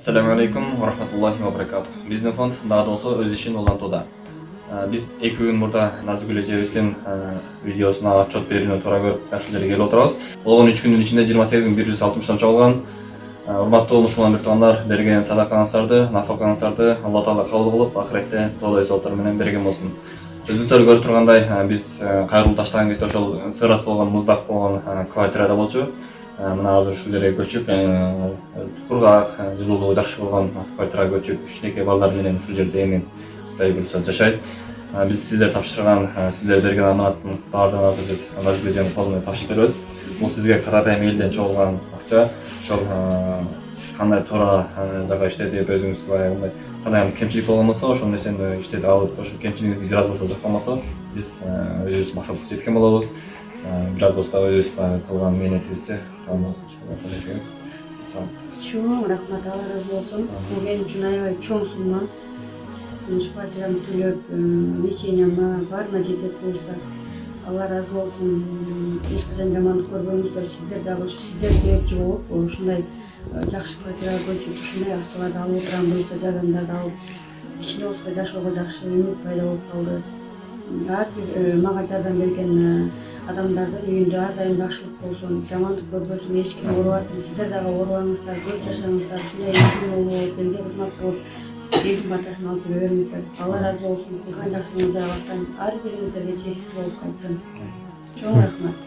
Assalamu alaikum wa rahmatullahi wa barakatuh. Биздин фонд daha doğrusu өз ишин улантууда. Биз 2 күн мурда Назгүл эжебиздин видеосуна отчет берүүнү туура көрүп, ушул жерге келип отурабыз. Болгон 3 күндүн ичинде 28160 тамча болгон. Урматтуу мусулман биртугандар, берген садакаңыздарды, нафакаңыздарды Алла Таала кабыл кылып, ахиретте тоолой сооптор менен берген болсун. Өзүңүздөр көрүп тургандай, биз кайрылуу таштаган кезде ошол сырас болгон, муздак болгон квартирада болчу. Мына азыр ушул жерге көчүп, кургак, жылуулугу жакшы болгон квартирага көчүп, кичинекей балдар менен ушул жерде эми Кудай буйруса жашайт. Биз сиздер тапшырган, сиздер берген аманаттын баардыгын азыр биз Назгүл эженин колуна тапшырып беребиз. Бул сизге карапайым элден чогулган акча. Ошол кандай туура жака иштетип, өзүңүз баягындай кандай кемчилик болгон болсо, ошол нерсени иштетип алып, ошол кемчилигиңизди бир аз болсо жаккан болсо, биз өзүбүз максатка жеткен болобуз. Бир аз болсо өзүбүз кылган мээнетибизди кутабыз иншалла. Чоң рахмат, Алла разы болсун. Бул мен үчүн аябай чоң сумма. Ушу квартираны төлөп, леченияма баарына жетет буюрса, Алла разы болсун. Эч качан жамандык көрбөңүздөр, сиздер дагы ушу сиздер себепчи болуп, ушундай жакшы квартирага көчүп, ушундай акчаларды алып отурам буюрса, жардамдарды алып, кичине болсо жашоого жакшы үмүт пайда болуп калды. Ар бир мага жардам берген адамдардын үйүндө ар дайым жакшылык болсун, жамандык көрбөсүн, эч ким оорубасын, сиздер дагы оорубаңыздар, көп жашаңыздар, ушундай эмгек болуп, элге кызмат кылып, элдин батасын алып жүрө бериңиздер. Алла разы болсун, кылган жакшылыгыңыздарга бактан ар бириңиздерге чексиз болуп кайтсын. Чоң рахмат.